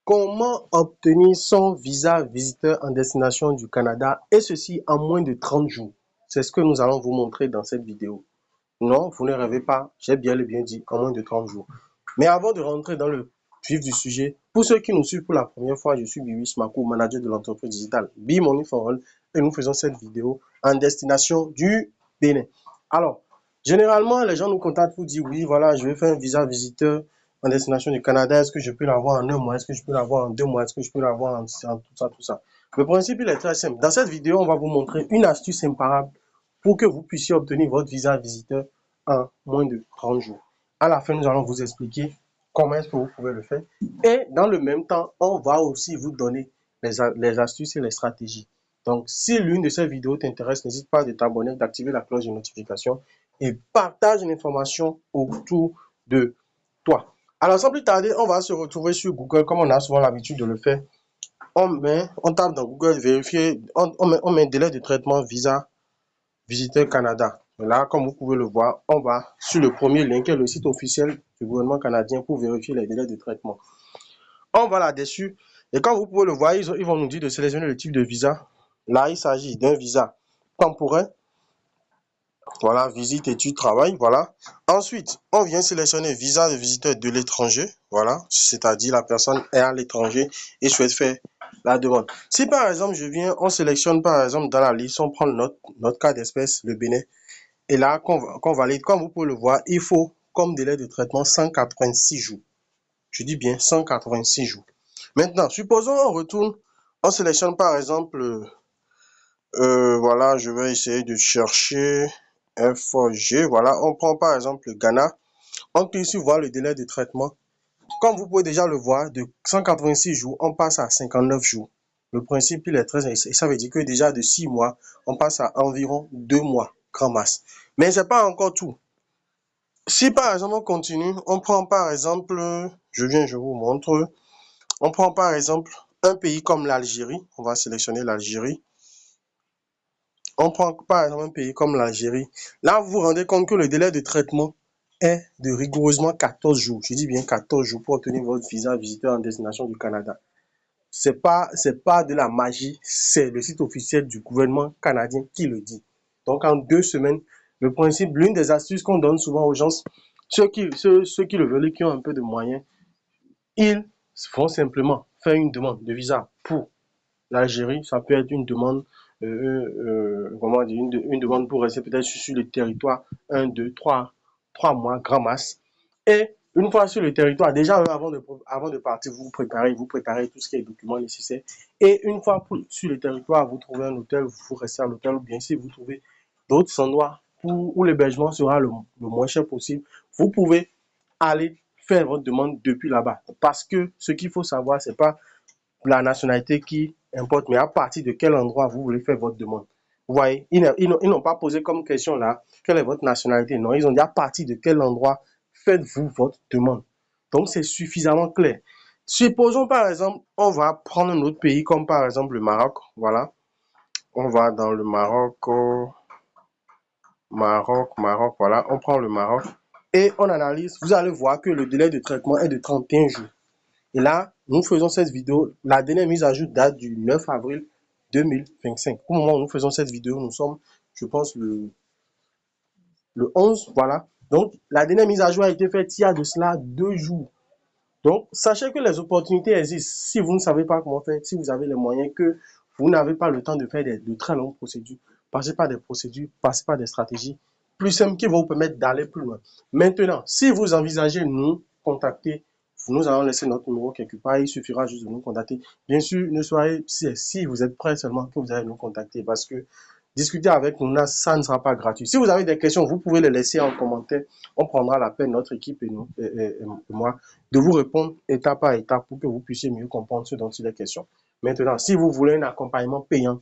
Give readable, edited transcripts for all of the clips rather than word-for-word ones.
Comment obtenir son visa visiteur en destination du Canada et ceci en moins de 30 jours? C'est ce que nous allons vous montrer dans cette vidéo. Non, vous ne rêvez pas, j'ai bien et bien dit en moins de 30 jours. Mais avant de rentrer dans le vif du sujet, pour ceux qui nous suivent pour la première fois, je suis Biwis Makou, manager de l'entreprise digitale Be Money for All, et nous faisons cette vidéo en destination du Bénin. Alors, généralement, les gens nous contactent pour dire oui, voilà, je vais faire un visa visiteur en destination du Canada. Est-ce que je peux l'avoir en 1 mois? Est-ce que je peux l'avoir en 2 mois? Est-ce que je peux l'avoir en tout ça, tout ça? Le principe, il est très simple. Dans cette vidéo, on va vous montrer une astuce imparable pour que vous puissiez obtenir votre visa visiteur en moins de 30 jours. À la fin, nous allons vous expliquer comment est-ce que vous pouvez le faire. Et dans le même temps, on va aussi vous donner les astuces et les stratégies. Donc, si l'une de ces vidéos t'intéresse, n'hésite pas de t'abonner, d'activer la cloche de notification et partage l'information autour de toi. Alors, sans plus tarder, on va se retrouver sur Google comme on a souvent l'habitude de le faire. On tape dans Google, vérifier, on met délai de traitement visa visiteur Canada. Là, comme vous pouvez le voir, on va sur le premier lien qui est le site officiel du gouvernement canadien pour vérifier les délais de traitement. On va là-dessus et comme vous pouvez le voir, ils vont nous dire de sélectionner le type de visa. Là, il s'agit d'un visa temporaire. Voilà, visite, études, travail, voilà. Ensuite, on vient sélectionner visa de visiteur de l'étranger, voilà, c'est-à-dire la personne est à l'étranger et souhaite faire la demande. Si par exemple, on sélectionne par exemple dans la liste, on prend notre cas d'espèce, le Bénin, et là, qu'on valide, comme vous pouvez le voir, il faut comme délai de traitement 186 jours. Je dis bien 186 jours. Maintenant, supposons on retourne, on sélectionne par exemple, voilà, je vais essayer de chercher FG, voilà, on prend par exemple le Ghana, on clique sur voir le délai de traitement. Comme vous pouvez déjà le voir, de 186 jours, on passe à 59 jours. Le principe, il est très, ça veut dire que déjà de 6 mois, on passe à environ 2 mois, grand masse. Mais c'est pas encore tout. Si par exemple on continue, on prend par exemple, je vous montre, on prend par exemple un pays comme l'Algérie, on va sélectionner l'Algérie. On prend par exemple un pays comme l'Algérie. Là, vous vous rendez compte que le délai de traitement est de rigoureusement 14 jours. Je dis bien 14 jours pour obtenir votre visa visiteur en destination du Canada. C'est pas de la magie, c'est le site officiel du gouvernement canadien qui le dit. Donc, en 2 semaines, le principe, l'une des astuces qu'on donne souvent aux gens, ceux qui le veulent, qui ont un peu de moyens, ils vont simplement faire une demande de visa pour l'Algérie. Ça peut être une demande, comment dire, une demande pour rester peut-être sur le territoire 1, 2, 3 mois, grand masse. Et une fois sur le territoire, déjà avant de partir, vous préparez tout ce qui est documents nécessaires. Et une fois sur le territoire, vous trouvez un hôtel, vous restez à l'hôtel, ou bien si vous trouvez d'autres endroits où l'hébergement sera le moins cher possible, vous pouvez aller faire votre demande depuis là-bas. Parce que ce qu'il faut savoir, c'est pas la nationalité qui importe, mais à partir de quel endroit vous voulez faire votre demande. Vous voyez, ils n'ont pas posé comme question là, quelle est votre nationalité? Non, ils ont dit à partir de quel endroit faites-vous votre demande. Donc, c'est suffisamment clair. Supposons par exemple, on va prendre un autre pays comme par exemple le Maroc. Voilà, on va dans le Maroc, voilà, on prend le Maroc et on analyse. Vous allez voir que le délai de traitement est de 31 jours. Et là, nous faisons cette vidéo, la dernière mise à jour date du 9 avril 2025. Au moment où nous faisons cette vidéo, nous sommes, je pense, le 11, voilà. Donc, la dernière mise à jour a été faite il y a de cela 2 jours. Donc, sachez que les opportunités existent. Si vous ne savez pas comment faire, si vous avez les moyens, que vous n'avez pas le temps de faire de très longues procédures, passez par des procédures, passez par des stratégies plus simples qui vont vous permettre d'aller plus loin. Maintenant, si vous envisagez nous contacter, nous allons laisser notre numéro quelque part, il suffira juste de nous contacter. Bien sûr, ne soyez, si vous êtes prêts seulement que vous allez nous contacter parce que discuter avec nous, ça ne sera pas gratuit. Si vous avez des questions, vous pouvez les laisser en commentaire. On prendra la peine, notre équipe et nous, et moi, de vous répondre étape par étape pour que vous puissiez mieux comprendre ce dont il est question. Maintenant, si vous voulez un accompagnement payant,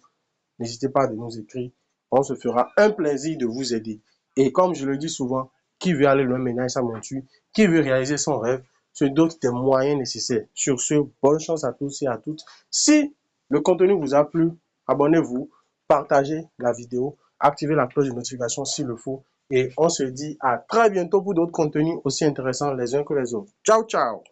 n'hésitez pas à nous écrire. On se fera un plaisir de vous aider. Et comme je le dis souvent, qui veut aller loin ménage sa monture, qui veut réaliser son rêve, se dote des moyens nécessaires. Sur ce, bonne chance à tous et à toutes. Si le contenu vous a plu, abonnez-vous, partagez la vidéo, activez la cloche de notification s'il le faut. Et on se dit à très bientôt pour d'autres contenus aussi intéressants les uns que les autres. Ciao, ciao!